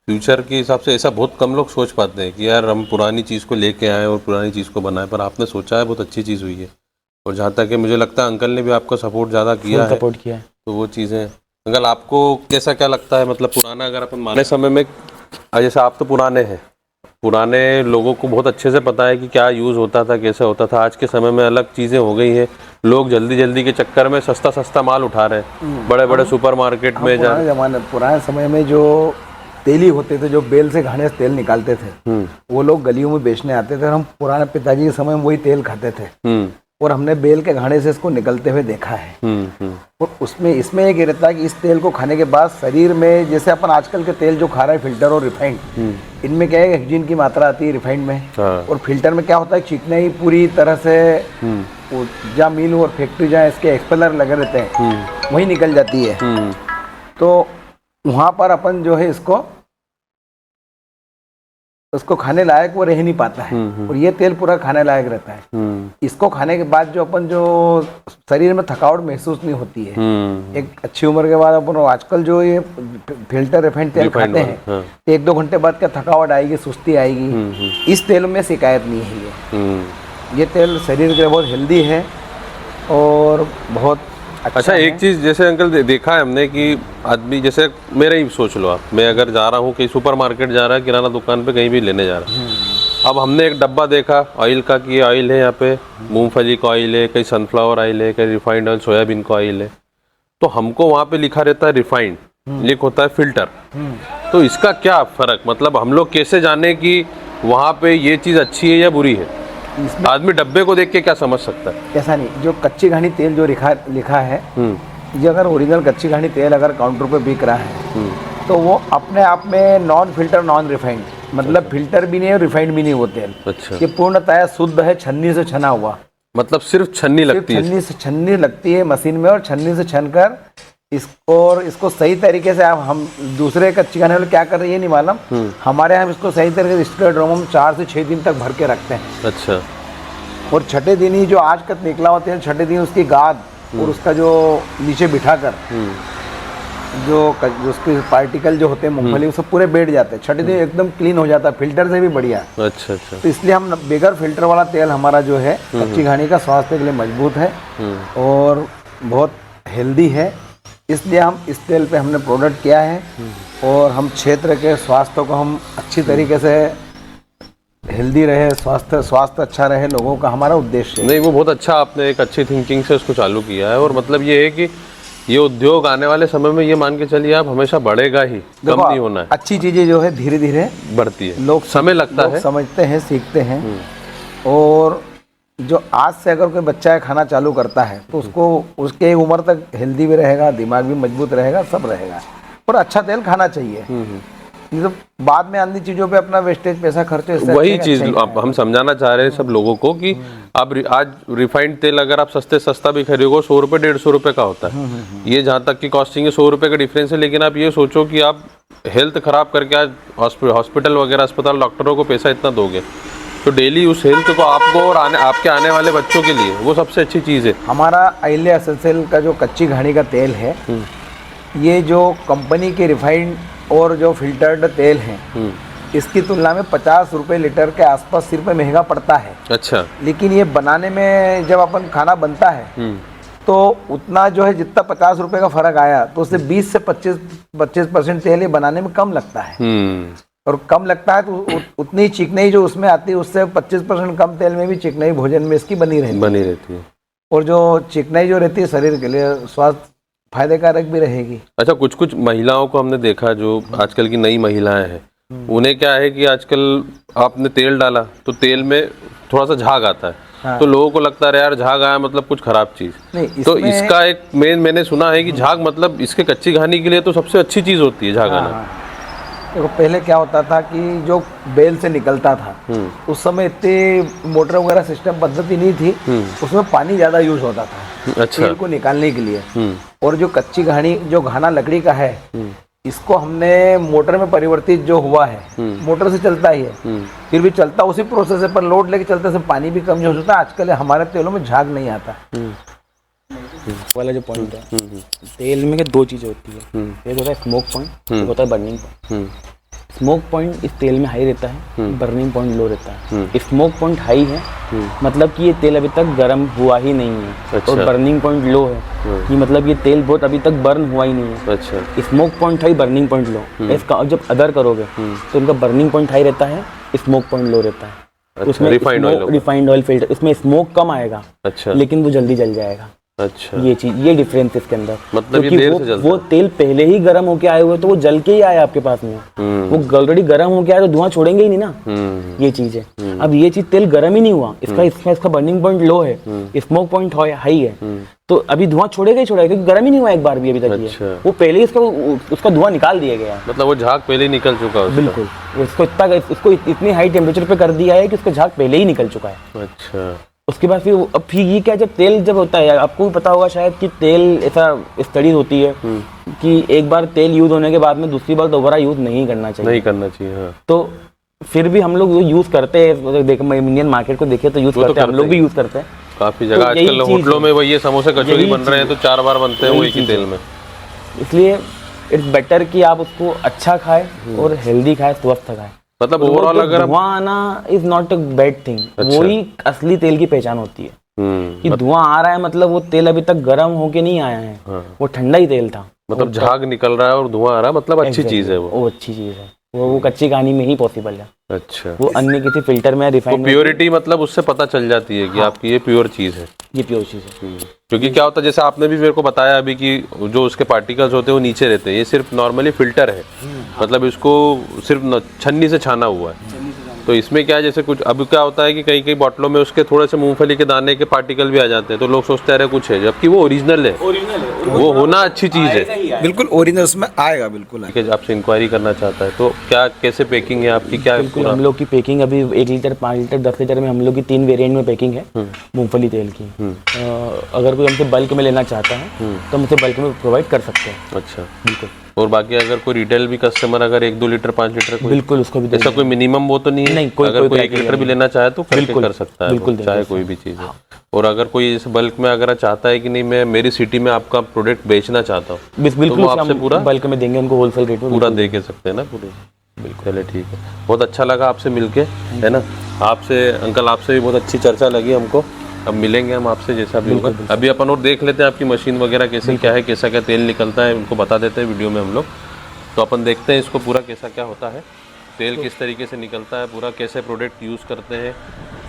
Speaker 2: फ्यूचर के हिसाब से ऐसा बहुत कम लोग सोच पाते हैं कि यार हम पुरानी चीज़ को लेके आए और पुरानी चीज़ को बनाएं, पर आपने सोचा है, बहुत अच्छी चीज़ हुई है। और जहाँ तक कि मुझे लगता है अंकल ने भी आपका सपोर्ट ज़्यादा किया है, तो वो चीज़ें। अंकल आपको कैसा क्या लगता है, मतलब पुराना अगर अपन माने समय में, जैसे आप तो पुराने हैं, पुराने लोगों को बहुत अच्छे से पता है कि क्या यूज़ होता था, कैसे होता था। आज के समय में अलग चीज़ें हो गई हैं, लोग जल्दी जल्दी के चक्कर में सस्ता माल उठा रहे हैं, बड़े बड़े सुपर मार्केट में जा।
Speaker 3: पुराने समय में जो तेली होते थे, जो बेल से घाने से तेल निकालते थे, वो लोग गलियों में बेचने आते थे। हम पुराने पिताजी के समय में वही तेल खाते थे, और हमने बेल के घाने से इसको निकलते हुए देखा है। और इसमें एक रहता है कि इस तेल को खाने के बाद शरीर में, जैसे अपन आजकल के तेल जो खा रहे हैं फिल्टर और रिफाइंड, इनमें क्या है हेक्सिन की मात्रा आती है रिफाइंड में, और फिल्टर में क्या होता है चिकनाई पूरी तरह से जहाँ मिल और फैक्ट्री जहाँ इसके एक्सपेलर लगे रहते हैं वहीं निकल जाती है। तो वहाँ पर अपन जो है उसको खाने लायक वो रह नहीं पाता है, और ये तेल पूरा खाने लायक रहता है। इसको खाने के बाद जो अपन जो शरीर में थकावट महसूस नहीं होती है, एक अच्छी उम्र के बाद अपन आजकल जो ये फिल्टर रिफाइंड तेल खाते हैं, 1-2 घंटे बाद क्या थकावट आएगी, सुस्ती आएगी। इस तेल में शिकायत नहीं है। ये तेल शरीर के लिए बहुत हेल्दी है और बहुत
Speaker 2: अच्छा एक चीज़ जैसे अंकल देखा है हमने कि आदमी, जैसे मेरा ही सोच लो आप, मैं अगर जा रहा हूँ कहीं सुपर मार्केट जा रहा है, किराना दुकान पे कहीं भी लेने जा रहा है, अब हमने एक डब्बा देखा ऑयल का कि ये ऑयल है, यहाँ पे मूंगफली का ऑयल है, कहीं सनफ्लावर ऑयल है, कहीं रिफाइंड ऑयल सोयाबीन का ऑयल है, तो हमको वहाँ पे लिखा रहता है रिफाइंड, लिख होता है फिल्टर। तो इसका क्या फ़र्क, मतलब हम लोग कैसे जाने कि वहाँ पे ये चीज़ अच्छी है या बुरी है? आदमी डब्बे को देख के क्या समझ सकता है?
Speaker 3: ऐसा नहीं, जो कच्ची घानी तेल जो लिखा है, ये अगर ओरिजिनल कच्ची घानी तेल अगर काउंटर पे बिक रहा है तो वो अपने आप में नॉन फिल्टर नॉन रिफाइंड, मतलब फिल्टर भी नहीं है और रिफाइंड भी नहीं वो तेल।
Speaker 2: अच्छा,
Speaker 3: ये पूर्णतः शुद्ध है, छन्नी से छना हुआ,
Speaker 2: मतलब सिर्फ छन्नी लगती है,
Speaker 3: छन्नी से छन्नी लगती है मशीन में, और छन्नी से छन कर इसको सही तरीके से आप हम दूसरे कच्ची घानी वाले क्या कर रहे हैं ये नहीं मालूम। हमारे यहाँ हम इसको सही तरीके से स्टील ड्रम में 4 से 6 दिन तक भर के रखते हैं।
Speaker 2: अच्छा।
Speaker 3: और छठे दिन ही जो आज कट निकला होते हैं, छठे दिन उसकी गाद और उसका जो नीचे बिठा कर जो उसके पार्टिकल जो होते हैं मूंगफली सब पूरे बैठ जाते हैं। छठे दिन एकदम क्लीन हो जाता है, फिल्टर से भी बढ़िया।
Speaker 2: अच्छा अच्छा।
Speaker 3: तो इसलिए हम बगैर फिल्टर वाला तेल हमारा जो है कच्ची घानी का स्वास्थ्य के लिए मजबूत है और बहुत हेल्दी है। इसलिए हम इस तेल पे हमने प्रोडक्ट किया है और हम क्षेत्र के स्वास्थ्य को हम अच्छी तरीके से हेल्दी रहे, स्वास्थ्य अच्छा रहे लोगों का, हमारा उद्देश्य है।
Speaker 2: नहीं, वो बहुत अच्छा आपने एक अच्छी थिंकिंग से उसको चालू किया है। और मतलब ये है कि ये उद्योग आने वाले समय में ये मान के चलिए आप हमेशा बढ़ेगा ही, कम नहीं होना है।
Speaker 3: अच्छी चीजें जो है धीरे धीरे
Speaker 2: बढ़ती है,
Speaker 3: लोग
Speaker 2: समय लगता है,
Speaker 3: समझते हैं, सीखते हैं। और जो आज से अगर कोई बच्चा खाना चालू करता है तो उसको उसके एक उम्र तक हेल्दी भी रहेगा, दिमाग भी मजबूत रहेगा, सब रहेगा। और अच्छा तेल खाना चाहिए, तो बाद में अन्य चीजों पे अपना वेस्टेज पैसा खर्चे।
Speaker 2: वही चीज हम समझाना चाह रहे हैं सब लोगों को कि आप आज रिफाइंड तेल अगर आप सस्ता भी खरीदोगे 100 रुपए 150 रुपए का होता है। ये जहाँ तक की कॉस्टिंग है 100 रुपए का डिफरेंस है। लेकिन आप ये सोचो कि आप हेल्थ खराब करके आज हॉस्पिटल वगैरह अस्पताल डॉक्टरों को पैसा इतना दोगे, तो डेली उस हेल्थ को आपको और आपके आने वाले बच्चों के लिए वो सबसे अच्छी चीज है।
Speaker 3: हमारा अहिल्या एसेंशियल का जो कच्ची घानी का तेल है, ये जो कंपनी के रिफाइंड और जो फिल्टर्ड तेल हैं इसकी तुलना में 50 रुपए लीटर के आसपास सिर्फ महंगा पड़ता है।
Speaker 2: अच्छा।
Speaker 3: लेकिन ये बनाने में जब अपन खाना बनता है तो उतना जो है जितना 50 रुपए का फर्क आया तो उससे 20 से 25% तेल ये बनाने में कम लगता है। और कम लगता है तो उतनी चिकनाई जो उसमें आती है उससे 25% कम तेल में भी चिकनाई भोजन में इसकी बनी रहती है। और जो चिकनाई जो रहती है शरीर के लिए स्वास्थ्य फायदेकारक भी रहेगी।
Speaker 2: अच्छा, कुछ महिलाओं को हमने देखा जो आजकल की नई महिलाएं हैं, उन्हें क्या है कि आजकल आपने तेल डाला तो तेल में थोड़ा सा झाग आता है। हाँ। तो लोगों को लगता है यार झाग आया मतलब कुछ खराब चीज नहीं। तो इसका एक मैंने सुना है कि झाग मतलब इसके कच्ची घानी के लिए तो सबसे अच्छी चीज होती है झाग आना।
Speaker 3: देखो पहले क्या होता था कि जो बेल से निकलता था उस समय इतनी मोटर वगैरह सिस्टम पद्धति नहीं थी, उसमें पानी ज्यादा यूज होता था। अच्छा। तेल को निकालने के लिए। और जो कच्ची घानी जो घाना लकड़ी का है इसको हमने मोटर में परिवर्तित जो हुआ है, मोटर से चलता ही है, फिर भी चलता उसी प्रोसेस है, पर लोड लेके चलते से पानी भी कम यूज होता है। आजकल हमारे तेलों में झाग नहीं आता।
Speaker 1: वाला जो पॉइंट है, तेल में दो चीजें होती है, एक होता है स्मोक पॉइंट, एक होता है बर्निंग पॉइंट। स्मोक पॉइंट इस तेल में हाई रहता है, बर्निंग पॉइंट लो रहता है। स्मोक पॉइंट हाई है मतलब कि ये तेल अभी तक गर्म हुआ ही नहीं है। अच्छा। और बर्निंग पॉइंट लो है कि मतलब ये तेल बहुत अभी तक बर्न हुआ ही नहीं है। अच्छा। Smoke point high, burning point low. इसका जब अदर करोगे तो इनका बर्निंग पॉइंट हाई रहता है, स्मोक पॉइंट लो रहता है। अच्छा। उसमें रिफाइंड ऑयल फिल्टर, इसमें स्मोक कम आएगा। अच्छा। लेकिन वो जल्दी जल जाएगा। अच्छा। ये चीज, ये डिफरेंस इसके अंदर, मतलब ये देर से जलता है। वो तेल पहले ही गर्म होके आए हुए तो वो जल के ही आया आपके पास में। वो ऑलरेडी गर्म होके आया तो धुआं छोड़ेंगे ही नहीं ना। ये चीज है। अब ये चीज तेल गर्म ही नहीं हुआ, इसका बर्निंग पॉइंट लो है, स्मोक पॉइंट हाई है, तो अभी धुआं छोड़ेगा ही छोड़ेगा क्योंकि गर्म ही नहीं हुआ एक बार भी अभी तक। अच्छा। वो पहले ही उसका धुआं निकाल दिया गया, मतलब वो झाग पहले ही निकल चुका है। बिल्कुल, उसको इतनी हाई टेम्परेचर पे कर दिया है कि उसका झाग पहले ही निकल चुका है। अच्छा। उसके बाद फिर ये क्या, जब तेल जब होता है, आपको भी पता होगा शायद कि तेल ऐसा स्टडी होती है कि एक बार तेल यूज होने के बाद में दूसरी बार दोबारा यूज नहीं करना चाहिए। हाँ। तो फिर भी हम लोग यूज करते हैं, इंडियन मार्केट को देखे तो यूज करते हैं, हम लोग भी यूज करते हैं काफी जगह। आजकल होटलों में वही समोसे कचौड़ी बन रहे हैं तो 4 बार बनते हैं वो एक ही तेल में। इसलिए इट्स बेटर कि आप उसको अच्छा खाए और हेल्दी खाए, स्वस्थ खाए। मतलब ओवरऑल अगर धुआं आना is not a bad thing. वो ही असली तेल की पहचान होती है कि धुआं आ रहा है मतलब वो तेल अभी तक गर्म होके नहीं आया है। वो ठंडा ही तेल था, मतलब झाग निकल रहा है और धुआं आ रहा है, मतलब अच्छी चीज है वो अच्छी चीज है। वो कच्ची घानी में ही पॉसिबल है। अच्छा। वो अन्य किसी फिल्टर में रिफाइंड प्योरिटी मतलब उससे पता चल जाती है कि आपकी ये प्योर चीज है, ये प्योर चीज है। क्योंकि क्या होता है, जैसे आपने भी मेरे को बताया अभी कि जो उसके पार्टिकल्स होते हैं वो नीचे रहते हैं, ये सिर्फ नॉर्मली फिल्टर है, मतलब इसको सिर्फ छन्नी से छाना हुआ है।
Speaker 2: तो इसमें क्या है, जैसे कुछ अब क्या होता है कि कई कई बॉटलों में उसके थोड़े से मूंगफली के दाने के पार्टिकल भी आ जाते हैं, तो लोग सोचते हैं अरे कुछ है, जबकि वो ओरिजिनल है, वो होना अच्छी चीज़ है।
Speaker 3: बिल्कुल ओरिजिनल उसमें आएगा, बिल्कुल
Speaker 2: ठीक है, आपसे इंक्वायरी करना चाहता है तो क्या कैसे पैकिंग है आपकी, क्या
Speaker 1: बिल्कुल हम लोग की पैकिंग अभी 1 लीटर 5 लीटर 10 लीटर में हम लोग की 3 वेरिएंट में पैकिंग है मूंगफली तेल की। अगर कोई हमसे बल्क में लेना चाहता है तो हम उसे बल्क में प्रोवाइड कर सकते हैं।
Speaker 2: अच्छा,
Speaker 1: बिल्कुल।
Speaker 2: और बाकी अगर कोई रिटेल भी कस्टमर अगर 1-2 लीटर 5 लीटर कोई,
Speaker 1: बिल्कुल उसको भी
Speaker 2: ऐसा कोई मिनिमम वो तो नहीं है?
Speaker 1: नहीं,
Speaker 2: अगर कोई 1 लीटर भी लेना चाहे तो कर सकता है,
Speaker 1: बिल्कुल
Speaker 2: चाहे कोई भी चीज़ है। और अगर कोई इस बल्क में अगर चाहता है कि नहीं मैं मेरी सिटी में आपका प्रोडक्ट बेचना चाहता हूँ,
Speaker 1: बिल्कुल
Speaker 2: तो आपसे पूरा
Speaker 1: बल्क में देंगे उनको, होलसेल रेट में
Speaker 2: पूरा दे के सकते हैं ना पूरे। बिल्कुल, चलिए ठीक है, बहुत अच्छा लगा आपसे मिलके, है ना। आपसे अंकल, आपसे भी बहुत अच्छी चर्चा लगी हमको। अब मिलेंगे हम आपसे जैसा भी होगा। अभी अपन और देख लेते हैं आपकी मशीन वगैरह कैसे क्या है, कैसा क्या तेल निकलता है, उनको बता देते हैं वीडियो में हम लोग। तो अपन देखते हैं इसको पूरा कैसा क्या होता है, तेल किस तरीके से निकलता है, पूरा कैसे प्रोडक्ट यूज़ करते हैं,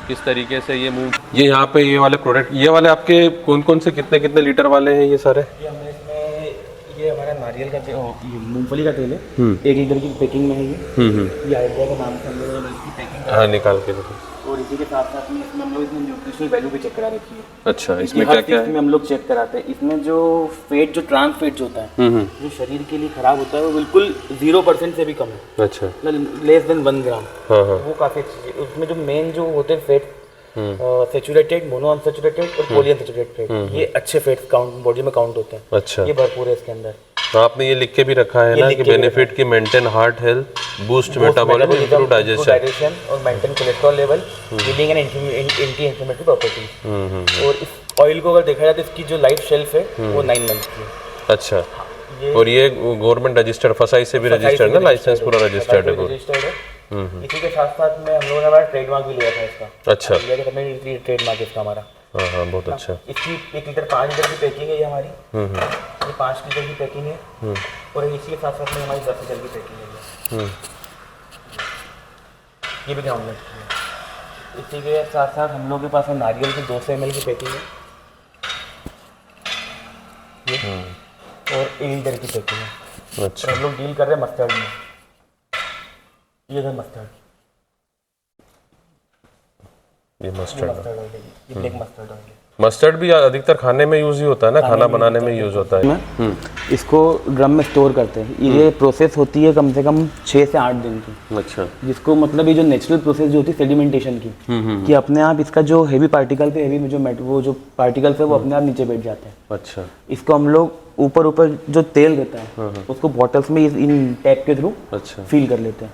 Speaker 2: किस तरीके से ये ये यहाँ पे ये वाले प्रोडक्ट, ये वाले आपके कौन कौन से कितने कितने लीटर वाले हैं ये सारे?
Speaker 1: ये हमारा नारियल का तेल, मूंगफली का तेल है, 1 लीटर की पैकिंग में है ये आइडिया के नाम से हम लोगों ने इसकी पैकिंग।
Speaker 2: हाँ, निकाल के देखो।
Speaker 1: और इसी के साथ साथ में इसमें हम लोग इसमें न्यूट्रिशनल वैल्यू भी चेक करा रखी है।
Speaker 2: अच्छा, इसमें क्या क्या है?
Speaker 1: इसमें हम लोग चेक कराते हैं, इसमें जो फेट, जो ट्रांस फेट जो होता है, जो शरीर के लिए खराब होता है, वो बिल्कुल 0% से भी कम है।
Speaker 2: अच्छा,
Speaker 1: लेस देन 1 ग्राम।
Speaker 2: हाँ हाँ,
Speaker 1: वो काफ़ी अच्छी है। उसमें जो मेन जो होते हैं फेट, सैचुरेटेड, मोनो अनसैचुरेटेड और पॉली अनसैचुरेटेड फेट, ये अच्छे फेट काउंट बॉडी में काउंट होते हैं।
Speaker 2: अच्छा,
Speaker 1: ये भरपूर है इसके अंदर।
Speaker 2: आपने ये लिख के भी रखा है ना कि बेनिफिट की maintain heart health, boost metabolism, improve digestion
Speaker 1: और maintain cholesterol level, healing and anti inflammatory properties. और इस ऑयल को अगर देखा जाए तो इसकी जो लाइफ शेल्फ है वो 9 मंथ की है।
Speaker 2: अच्छा, और ये गवर्नमेंट रजिस्टर्ड, फसाई से भी रजिस्टर्ड है, लाइसेंस पूरा रजिस्टर्ड है।
Speaker 1: इसी के साथ साथ में हम लोगों ने हमारा ट्रेडमार्क भी लिया था इसका।
Speaker 2: अच्छा,
Speaker 1: ट्रेडमार्क इसका हमारा।
Speaker 2: हाँ हाँ, बहुत अच्छा।
Speaker 1: इसकी 1 लीटर 5 लीटर की पैकिंग है ये हमारी। ये 5 लीटर की पैकिंग है। और इसी के साथ साथ में हमारी 10 लीटर की पैकिंग है ये भी ग्राउंड नट की है। इसी के साथ साथ हम लोग के पास में नारियल की 200 ml की पैकिंग है ये, और 1 लीटर की पैकिंग है।
Speaker 2: अच्छा,
Speaker 1: हम लोग डील कर रहे हैं मस्टर्ड में। ये है मस्टर्ड,
Speaker 2: ये मस्टर्ड
Speaker 1: ऑयल है, ये ब्लैक मस्टर्ड ऑयल है।
Speaker 2: मस्टर्ड भी अधिकतर खाने में यूज ही होता है ना, खाना बनाने में यूज होता है।
Speaker 1: इसको ड्रम में स्टोर करते हैं। ये प्रोसेस होती है कम से कम 6 से 8 दिन की।
Speaker 2: अच्छा,
Speaker 1: जिसको मतलब ये जो नेचुरल प्रोसेस जो होती है सेडिमेंटेशन की, कि अपने आप इसका जो हेवी पार्टिकल पे हेवी में जो वो जो पार्टिकल्स है वो अपने आप नीचे बैठ जाते हैं।
Speaker 2: अच्छा,
Speaker 1: इसको हम लोग ऊपर जो तेल रहता है उसको बॉटल्स में इन टैप के थ्रू
Speaker 2: अच्छा
Speaker 1: फील कर लेते हैं।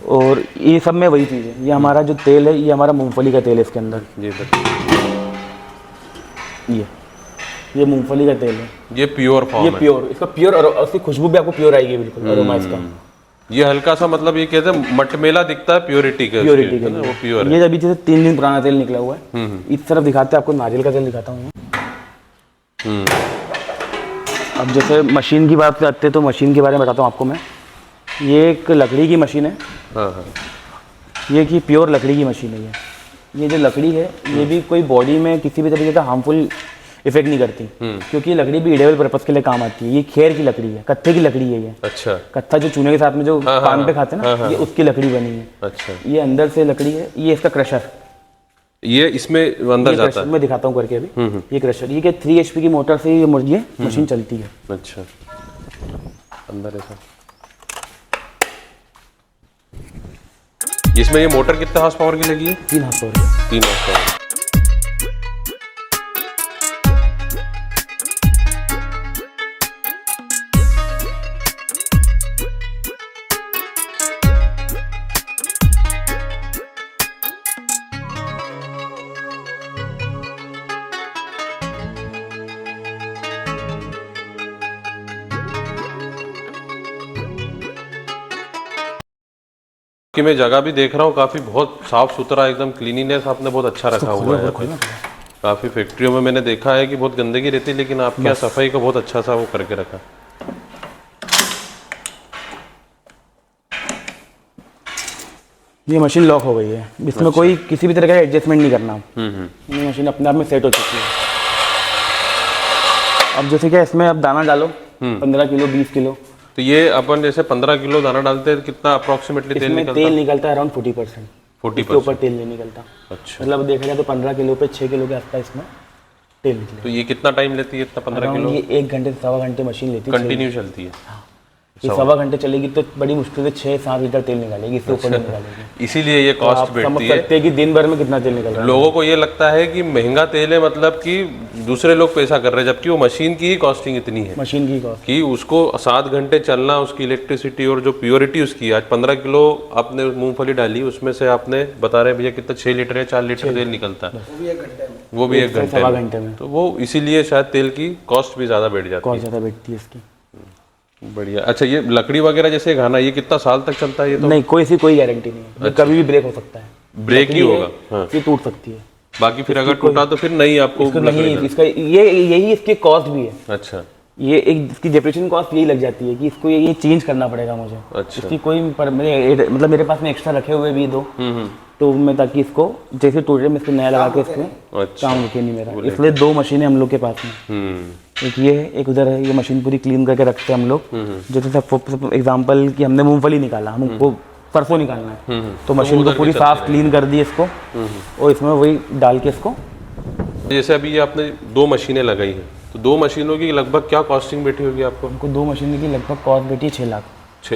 Speaker 1: और ये सब में वही चीज़ है। ये हमारा जो तेल है ये हमारा मूंगफली का तेल है। इसके अंदर ये मूंगफली का तेल है, ये प्योर फॉर्म है। ये प्योर, इसका प्योर और उसकी खुशबू भी आपको प्योर आएगी बिल्कुल, अरोमा इसका।
Speaker 2: ये हल्का सा मतलब ये कहते हैं मटमेला दिखता है, प्योरिटी का,
Speaker 1: प्योरिटी का
Speaker 2: वो प्योर है।
Speaker 1: ये अभी जैसे 3 दिन पुराना तेल निकला हुआ है। इस तरफ दिखाते हैं आपको, नारियल का तेल दिखाता हूँ। अब जैसे मशीन की बात करते हैं तो मशीन के बारे में बताता हूँ आपको मैं। ये एक लकड़ी की मशीन है।
Speaker 2: हाँ हाँ,
Speaker 1: ये कि प्योर लकड़ी की मशीन है। ये जो लकड़ी है ये भी कोई बॉडी में किसी भी तरीके का हार्मफुल इफेक्ट नहीं करती, क्योंकि ये लकड़ी भी एडेबल पर्पस के लिए काम आती है। ये खेर की लकड़ी है, कत्थे की लकड़ी है ये।
Speaker 2: अच्छा,
Speaker 1: कत्था जो चूने के साथ में जो पान पे खाते हैं ना, ये उसकी लकड़ी बनी है।
Speaker 2: अच्छा,
Speaker 1: ये अंदर से लकड़ी है। ये इसका क्रशर,
Speaker 2: ये इसमें अंदर जाता है।
Speaker 1: मैं दिखाता हूँ करके अभी। ये क्रशर, ये 3 HP की मोटर से ये मशीन चलती है।
Speaker 2: अच्छा, अंदर ऐसा। इसमें ये मोटर कितना हार्स पावर की लगी है?
Speaker 1: 3 हार्स पावर।
Speaker 2: 3 horse power. कि मैं जगह भी देख रहा हूँ काफ़ी बहुत साफ़ सुथरा, एकदम क्लीनिनेस आपने बहुत अच्छा रखा हुआ है। काफ़ी फैक्ट्रियों में मैंने देखा है कि बहुत गंदगी रहती है, लेकिन आपके यहाँ सफाई का बहुत अच्छा सा वो करके रखा।
Speaker 1: ये मशीन लॉक हो गई है, इसमें कोई किसी भी तरह का एडजस्टमेंट नहीं करना। ये मशीन अपने आप में सेट हो चुकी है। अब जैसे क्या इसमें अब दाना डालो 15 किलो 20 किलो।
Speaker 2: तो ये अपन जैसे 15 किलो दाना डालते हैं, कितना अप्रोक्सीमेटली तेल निकलता है?
Speaker 1: तेल निकलता है अराउंड 40%। इसके ऊपर तेल नहीं निकलता।
Speaker 2: अच्छा,
Speaker 1: मतलब देखा जाए तो 15 किलो पे 6 किलो के आसपास इसमें तेल निकले।
Speaker 2: तो ये कितना टाइम लेती है इतना 15 किलो?
Speaker 1: ये 1 घंटे से 1.25 घंटे मशीन लेती है,
Speaker 2: कंटिन्यू चलती है।
Speaker 1: ये 1.25 घंटे चलेगी तो बड़ी मुश्किल से 6-7 लीटर तेल निकालेगी, इससे ऊपर नहीं निकालेगी।
Speaker 2: इसीलिए ये
Speaker 1: तो
Speaker 2: कॉस्ट
Speaker 1: आप समझ
Speaker 2: बैठती है।
Speaker 1: सकते हैं कि दिन भर में कितना तेल निकल रहा है।
Speaker 2: लोगों को ये लगता है कि महंगा तेल है, मतलब कि दूसरे लोग पैसा कर रहे हैं, जबकि वो मशीन की ही कॉस्टिंग इतनी है
Speaker 1: मशीन की कॉस्ट
Speaker 2: कि उसको 7 घंटे चलना, उसकी इलेक्ट्रिसिटी और जो प्योरिटी उसकी है। आज 15 किलो आपने मूंगफली डाली, उसमें से आपने बता रहे भैया कितना 6 लीटर या 4 लीटर तेल निकलता है, वो भी 1 घंटे में। तो वो इसीलिए शायद तेल की कॉस्ट भी ज़्यादा बैठ जाती
Speaker 1: कॉस्ट ज़्यादा बैठती है इसकी।
Speaker 2: है। बढ़िया। अच्छा, ये लकड़ी वगैरह जैसे घाना, ये कितना साल तक चलता है? ये तो
Speaker 1: नहीं, कोई गारंटी नहीं है, ये कभी भी ब्रेक हो सकता है।
Speaker 2: ब्रेक ही होगा, हाँ।
Speaker 1: ये टूट सकती है,
Speaker 2: बाकी फिर अगर टूटा तो फिर नहीं आपको
Speaker 1: नहीं। इसका यही इसकी कॉस्ट भी है।
Speaker 2: अच्छा,
Speaker 1: ये एक इसकी डेप्रिसिएशन कॉस्ट यही लग जाती है कि इसको ये चेंज करना पड़ेगा मुझे।
Speaker 2: अच्छा।
Speaker 1: इसकी कोई मतलब मेरे पास में एक्स्ट्रा रखे हुए भी 2, तो मैं ताकि इसको जैसे टूटे मैं इसको नया लगा के इसको काम रुके नहीं मेरा, इसलिए 2 मशीनें हम लोग के पास में। एक ये है, एक उधर है। ये मशीन पूरी क्लीन करके रखते हैं हम लोग। जैसे एग्जांपल कि हमने मूंगफली निकाला, हमको परसों निकालना है, तो मशीन को पूरी साफ क्लीन कर दी इसको, और इसमें वही डाल के इसको।
Speaker 2: जैसे अभी ये आपने 2 मशीनें लगाई हैं, तो 2 मशीनों की लगभग क्या कॉस्टिंग बैठी होगी आपको?
Speaker 1: हमको 2 मशीनों की लगभग कॉस्ट बैठी है 6 लाख।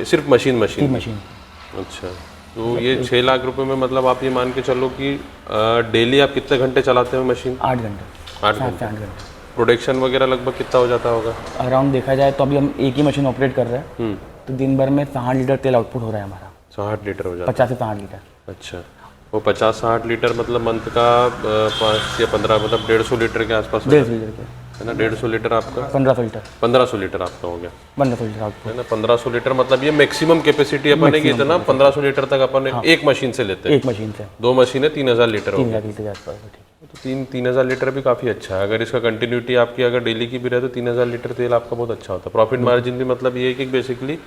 Speaker 2: सिर्फ मशीन?
Speaker 1: 3 मशीन।
Speaker 2: अच्छा, तो ये 6 लाख रुपए में मतलब आप ये मान के चलो कि डेली आप कितने घंटे चलाते हैं मशीन?
Speaker 1: 8 घंटे।
Speaker 2: 8 घंटे। प्रोडक्शन वगैरह लगभग कितना हो जाता होगा?
Speaker 1: अराउंड देखा जाए तो अभी हम एक ही मशीन ऑपरेट कर रहे हैं, तो दिन भर में 60 लीटर तेल आउटपुट हो रहा है हमारा।
Speaker 2: 60 लीटर हो जाता है?
Speaker 1: 50 से 60 लीटर।
Speaker 2: अच्छा, वो 50-60 लीटर मतलब मंथ का 5 या 15, मतलब 150 लीटर के आसपास
Speaker 1: 150 लीटर के
Speaker 2: है ना? 150 लीटर आपका?
Speaker 1: 1500 लीटर।
Speaker 2: 1500 लीटर आपका हो गया?
Speaker 1: 1500 लीटर आउटपुट
Speaker 2: है ना? 1500 लीटर मतलब ये मैक्सिमम कैपेसिटी अपन की इतना 1500 लीटर तक अपन एक मशीन से लेते हैं।
Speaker 1: एक मशीन से
Speaker 2: 2 मशीनें 3000 लीटर हो
Speaker 1: 3000 लीटर के आसपास।
Speaker 2: तो 3000 लीटर भी काफ़ी अच्छा है। अगर इसका कंटिन्यूटी आपकी अगर डेली की भी रहे तो 3000 लीटर तेल आपका बहुत अच्छा होता है। प्रॉफिट मार्जिन भी मतलब ये है कि बेसिकली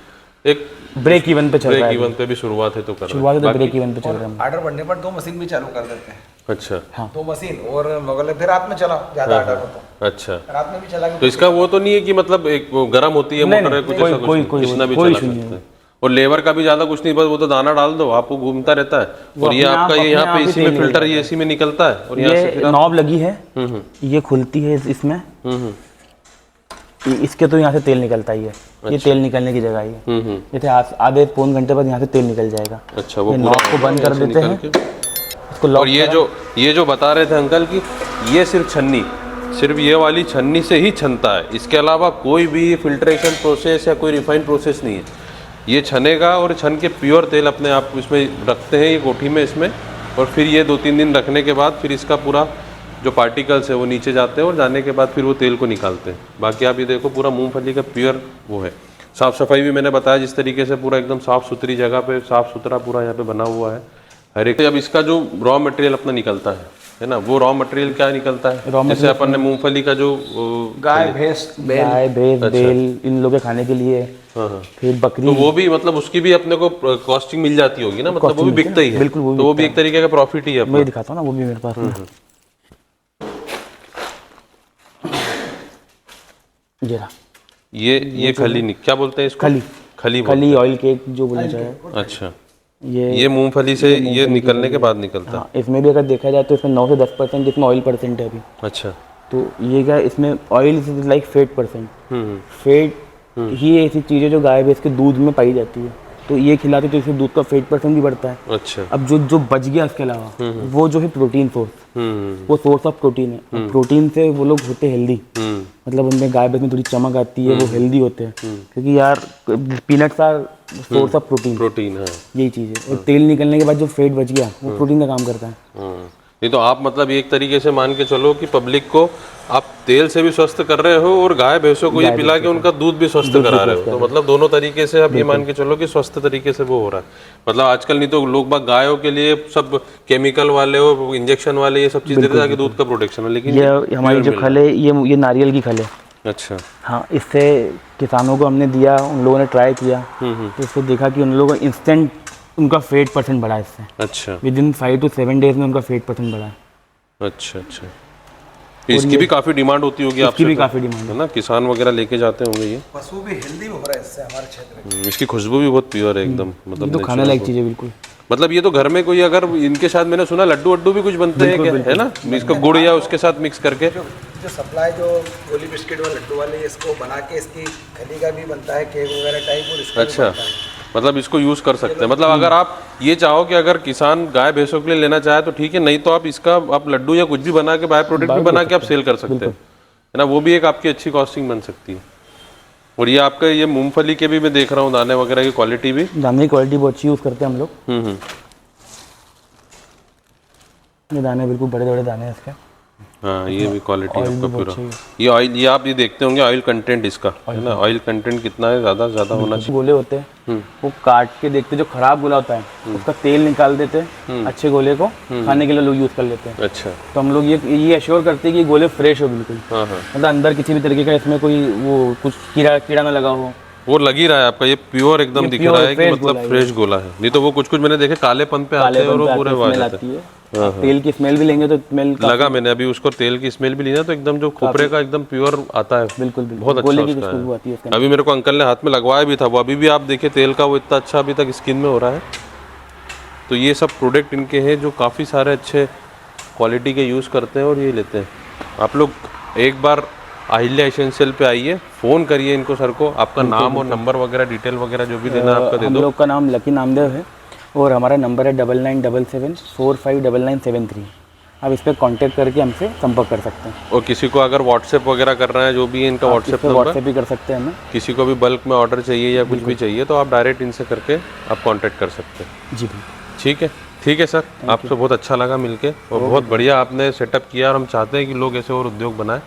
Speaker 2: एक
Speaker 1: ब्रेक इवन पे चल रहा है।
Speaker 2: ब्रेक इवन पे भी शुरुआत है तो कर
Speaker 1: शुरुआत तो ब्रेक इवन पे चल रहा है।
Speaker 3: ऑर्डर बढ़ने पर 2 मशीन भी चालू कर देते हैं।
Speaker 2: अच्छा,
Speaker 1: हाँ।
Speaker 3: 2 मशीन और मगर फिर रात में चलाओ, ज्यादा ऑर्डर हो तो
Speaker 2: अच्छा,
Speaker 3: रात में भी चला के।
Speaker 2: तो इसका वो तो नहीं है कि मतलब एक वो गर्म होती है मोटर है कुछ ऐसा कुछ जितना भी चला सकते हैं, और लेबर का भी ज्यादा कुछ नहीं, बस वो तो दाना डाल दो, आपको घूमता रहता है। और ये आपका ये यहाँ पे इसी में फिल्टर ये इसी में निकलता है, और यहाँ से
Speaker 1: ये नॉब लगी है, ये खुलती है इसमें, इसके तो यहाँ से तेल निकलता ही है। ये तेल निकलने की जगह है। जैसे आधे पौन घंटे बाद यहाँ से तेल निकल जाएगा।
Speaker 2: अच्छा, वो
Speaker 1: नॉब को बंद कर देते हैं, इसको लॉक।
Speaker 2: और ये जो बता रहे थे अंकल कि ये सिर्फ ये वाली छन्नी से ही छनता है, इसके अलावा कोई भी फिल्ट्रेशन प्रोसेस या कोई रिफाइंड प्रोसेस नहीं है। ये छनेगा और छन के प्योर तेल अपने आप इसमें रखते हैं ये कोठी में इसमें, और फिर ये 2-3 दिन रखने के बाद फिर इसका पूरा जो पार्टिकल्स है वो नीचे जाते हैं, और जाने के बाद फिर वो तेल को निकालते हैं। बाकी आप ये देखो पूरा मूंगफली का प्योर वो है। साफ़ सफाई भी मैंने बताया जिस तरीके से, पूरा एकदम साफ़ सुथरी जगह पे साफ़ सुथरा पूरा यहाँ पे बना हुआ है हर एक। अब इसका जो रॉ मटेरियल अपना निकलता है ना, वो रॉ मटेरियल क्या निकलता है? जैसे अपन ने मूंगफली का जो
Speaker 3: गाय भैंस
Speaker 1: बेल इन लोगों के खाने के लिए, फिर बकरी,
Speaker 2: तो वो भी मतलब उसकी भी अपने को कॉस्टिंग मिल जाती होगी ना, मतलब वो भी बिकता ही है।
Speaker 1: बिल्कुल,
Speaker 2: तो वो भी एक तरीके का प्रॉफिट ही है।
Speaker 1: मैं दिखाता हूँ ना, वो भी मेरे पास
Speaker 2: ये खली क्या बोलते हैं इसको? खली
Speaker 1: ऑयल केक जो बोला जाए।
Speaker 2: अच्छा, ये मूंगफली से ये निकलने के बाद निकलता है।
Speaker 1: हाँ, इसमें भी अगर देखा जाए तो इसमें 9 से 10% इसमें ऑयल परसेंट है अभी।
Speaker 2: अच्छा,
Speaker 1: तो ये क्या, इसमें oil is like fat percent. Fat ही ऐसी चीज़ है जो गाय भैंस के दूध में पाई जाती है, तो ये खिलाते तो इससे दूध का फैट परसेंट भी बढ़ता है।
Speaker 2: अच्छा,
Speaker 1: अब जो बच गया इसके अलावा वो जो है प्रोटीन सोर्स, वो सोर्स ऑफ प्रोटीन है। प्रोटीन से वो लोग होते हेल्दी, मतलब उनमें गाय भैंस में थोड़ी चमक आती है, वो हेल्दी होते हैं, क्योंकि यार peanuts are source of protein है, यही चीज़ है। और तेल निकलने के बाद जो फैट बच गया वो प्रोटीन का काम करता है।
Speaker 2: नहीं तो आप मतलब एक तरीके से मान के चलो कि पब्लिक को आप तेल से भी स्वस्थ कर रहे हो और गाय भैंसों को ये पिला के उनका दूध भी स्वस्थ करा रहे हो, तो मतलब दोनों तरीके से आप ये मान के चलो कि स्वस्थ तरीके से वो हो रहा है। मतलब आजकल नहीं तो लोग बाग गायों के लिए सब केमिकल वाले और इंजेक्शन वाले ये सब चीज देते ताकि दूध का प्रोटेक्शन हो, लेकिन
Speaker 1: ये हमारी जो खल है ये नारियल की खल है।
Speaker 2: अच्छा,
Speaker 1: हाँ, इससे किसानों को हमने दिया, उन लोगों ने ट्राई किया, तो इससे देखा कि उन लोगों को इंस्टेंट उनका फैट परसेंट बढ़ा इससे।
Speaker 2: अच्छा,
Speaker 1: विदिन 5 to 7 days में उनका फैट परसेंट बढ़ा।
Speaker 2: अच्छा, इसकी भी काफी डिमांड होती होगी आपसे?
Speaker 1: इसकी भी काफी डिमांड
Speaker 2: है ना, किसान वगैरह लेके जाते होंगे ये।
Speaker 3: पशु भी हेल्दी हो रहा है इससे हमारे क्षेत्र में।
Speaker 2: इसकी खुशबू भी बहुत प्योर है एकदम, मतलब
Speaker 1: तो खाने लायक चीज़ है बिल्कुल।
Speaker 2: मतलब ये तो घर में कोई अगर इनके साथ मैंने सुना लड्डू वड्डू भी कुछ बनते हैं क्या, है ना, इसको गुड़ या उसके साथ मिक्स करके
Speaker 3: जो सप्लाई जो गोली बिस्किट वाले लड्डू वाले इसको बना के इसकी खली का भी बनता है, केक वगैरह टाइप, और इसका
Speaker 2: अच्छा, मतलब इसको यूज कर सकते हैं। मतलब अगर आप ये चाहो कि अगर किसान गाय भैंसों के लिए लेना चाहे तो ठीक है, नहीं तो आप इसका आप लड्डू या कुछ भी बना के बाय प्रोडक्ट भी बना के आप सेल कर सकते हैं, है ना, वो भी एक आपकी अच्छी कॉस्टिंग बन सकती है। और ये आपका ये मूंगफली के भी मैं देख रहा हूँ दाने वगैरह की क्वालिटी भी,
Speaker 1: दाने की क्वालिटी बहुत अच्छी यूज़ करते हैं हम लोग। ये दाने बिल्कुल बड़े बड़े दाने हैं इसके।
Speaker 2: हाँ, ये भी क्वालिटी आपका पूरा। ये ऑयल, ये आप ये देखते होंगे ऑयल कंटेंट इसका, है ना, ऑयल कंटेंट कितना है, ज़्यादा होना चाहिए।
Speaker 1: गोले होते हैं वो काट के देखते, जो खराब गोला होता है उसका तेल निकाल देते हैं, अच्छे गोले को खाने के लिए लोग यूज़ कर लेते हैं।
Speaker 2: अच्छा,
Speaker 1: तो हम लोग ये एश्योर करते हैं कि ये गोले फ्रेश हो बिल्कुल, मतलब अंदर किसी भी तरीके का इसमें कोई वो कुछ कीड़ा ना लगा हो।
Speaker 2: वो लग ही रहा है आपका, ये प्योर एकदम दिख रहा है कि मतलब फ्रेश गोला है, नहीं तो वो कुछ मैंने देखे कालेपन पे आते हैं और वो पूरे आ जाते हैं।
Speaker 1: तेल की स्मेल भी लेंगे तो स्मेल
Speaker 2: लगा मैंने अभी उसको, तेल की स्मेल भी ली ना तो एकदम जो खोपरे का एकदम प्योर आता है,
Speaker 1: बिल्कुल
Speaker 2: बहुत अच्छा उसका
Speaker 1: आती है।
Speaker 2: अभी मेरे को अंकल ने हाथ में लगवाया भी था वो, अभी भी आप देखिए तेल का वो इतना अच्छा अभी तक स्किन में हो रहा है। तो ये सब प्रोडक्ट इनके हैं जो काफ़ी सारे अच्छे क्वालिटी के यूज़ करते हैं और ये लेते हैं। आप लोग एक बार अहिल्या एसेंशियल पे आइए, फ़ोन करिए इनको सर को, आपका नाम और नंबर वगैरह डिटेल वगैरह जो भी देना आपका दे दो।
Speaker 1: हम लोग का नाम लकी नामदेव है और हमारा नंबर है 9977459973। आप इस पर कांटेक्ट करके हमसे संपर्क कर सकते हैं।
Speaker 2: और किसी को अगर व्हाट्सएप वगैरह करना है, जो भी है इनका व्हाट्सएप
Speaker 1: भी कर सकते हैं हमें।
Speaker 2: किसी को भी बल्क में ऑर्डर चाहिए या कुछ भी चाहिए तो आप डायरेक्ट इनसे करके आप कांटेक्ट कर सकते हैं।
Speaker 1: जी
Speaker 2: ठीक है, ठीक है सर, आपसे बहुत अच्छा लगा मिलके और बहुत बढ़िया आपने सेटअप किया। और हम चाहते हैं कि लोग ऐसे और उद्योग बनाएं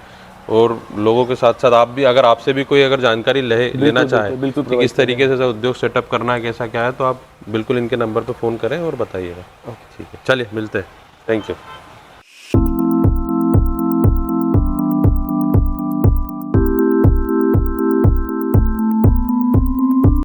Speaker 2: और लोगों के साथ साथ आप भी, अगर आपसे भी कोई अगर जानकारी लेना चाहे कि किस तरीके से उद्योग सेटअप करना है, कैसा क्या है, तो आप बिल्कुल इनके नंबर पर फ़ोन करें और बताइएगा। ठीक है, चलिए मिलते हैं, थैंक यू।